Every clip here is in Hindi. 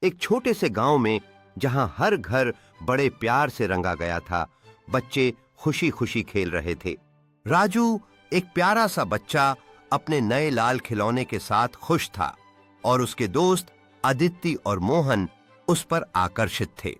एक छोटे से गांव में जहां हर घर बड़े प्यार से रंगा गया था, बच्चे खुशी खुशी खेल रहे थे। राजू, एक प्यारा सा बच्चा, अपने नए लाल खिलौने के साथ खुश था और उसके दोस्त अदिति और मोहन उस पर आकर्षित थे।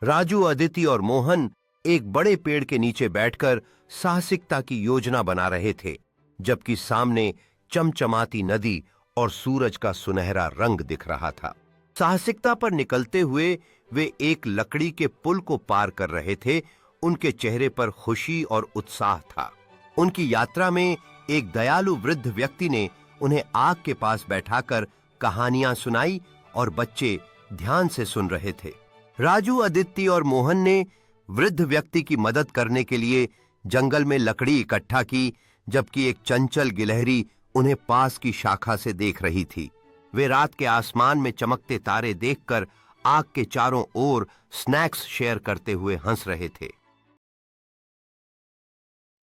राजू, अदिति और मोहन एक बड़े पेड़ के नीचे बैठकर साहसिकता की योजना बना रहे थे, जबकि सामने चमचमाती नदी और सूरज का सुनहरा रंग दिख रहा था। साहसिकता पर निकलते हुए वे एक लकड़ी के पुल को पार कर रहे थे। उनके चेहरे पर खुशी और उत्साह था। उनकी यात्रा में एक दयालु वृद्ध व्यक्ति ने उन्हें आग के पास बैठाकर कहानियां सुनाई और बच्चे ध्यान से सुन रहे थे। राजू, अदिति और मोहन ने वृद्ध व्यक्ति की मदद करने के लिए जंगल में लकड़ी इकट्ठा की, जबकि एक चंचल गिलहरी उन्हें पास की शाखा से देख रही थी। वे रात के आसमान में चमकते तारे देखकर आग के चारों ओर स्नैक्स शेयर करते हुए हंस रहे थे।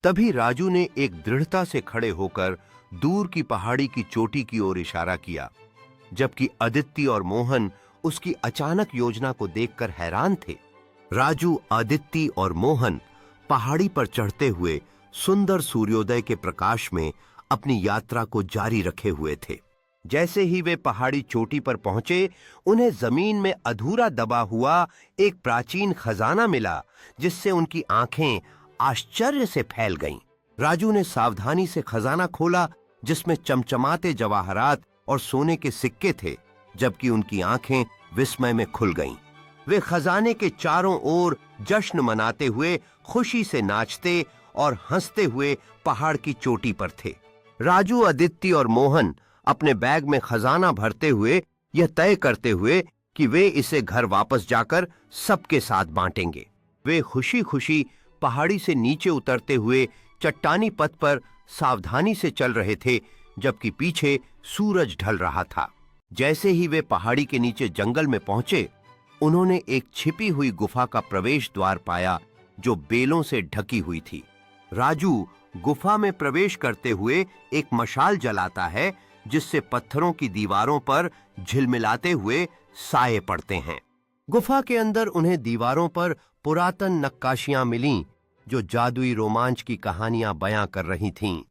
तभी राजू ने एक दृढ़ता से खड़े होकर दूर की पहाड़ी की चोटी की ओर इशारा किया, जबकि अदिति और मोहन उसकी अचानक योजना को देखकर हैरान थे। राजू, अदिति और मोहन पहाड़ी पर चढ़ते हुए सुंदर सूर्योदय के प्रकाश में अपनी यात्रा को जारी रखे हुए थे। जैसे ही वे पहाड़ी चोटी पर पहुंचे, उन्हें जमीन में अधूरा दबा हुआ एक प्राचीन खजाना मिला, जिससे उनकी आंखें आश्चर्य से फैल गईं। राजू ने सावधानी से खजाना खोला, जिसमें चमचमाते जवाहरात और सोने के सिक्के थे, जबकि उनकी आंखें विस्मय में खुल गईं। वे खजाने के चारों ओर जश्न मनाते हुए खुशी से नाचते और हंसते हुए पहाड़ की चोटी पर थे। राजू, अदिति और मोहन अपने बैग में खजाना भरते हुए यह तय करते हुए कि वे इसे घर वापस जाकर सबके साथ बांटेंगे। वे खुशी खुशी पहाड़ी से नीचे उतरते हुए चट्टानी पथ पर सावधानी से चल रहे थे, जबकि पीछे सूरज ढल रहा था। जैसे ही वे पहाड़ी के नीचे जंगल में पहुंचे, उन्होंने एक छिपी हुई गुफा का प्रवेश द्वार पाया, जो बेलों से ढकी हुई थी। राजू गुफा में प्रवेश करते हुए एक मशाल जलाता है, जिससे पत्थरों की दीवारों पर झिलमिलाते हुए साए पड़ते हैं। गुफा के अंदर उन्हें दीवारों पर पुरातन नक्काशियां मिलीं, जो जादुई रोमांच की कहानियां बयां कर रही थीं।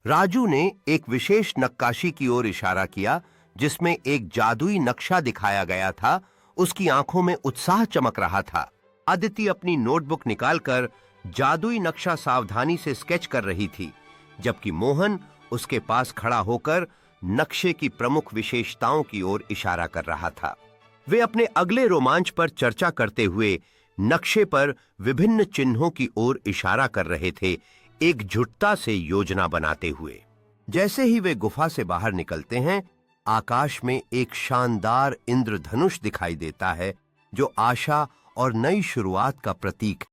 राजू ने एक विशेष नक्काशी की ओर इशारा किया, जिसमें एक जादुई नक्शा दिखाया गया था। उसकी आंखों में उत्साह चमक रहा था। अदिति अपनी नोटबुक निकालकर जादुई नक्शा सावधानी से स्केच कर रही थी, जबकि मोहन उसके पास खड़ा होकर नक्शे की प्रमुख विशेषताओं की ओर इशारा कर रहा था। वे अपने अगले रोमांच पर चर्चा करते हुए नक्शे पर विभिन्न चिन्हों की ओर इशारा कर रहे थे, एकजुटता से योजना बनाते हुए। जैसे ही वे गुफा से बाहर निकलते हैं, आकाश में एक शानदार इंद्रधनुष दिखाई देता है, जो आशा और नई शुरुआत का प्रतीक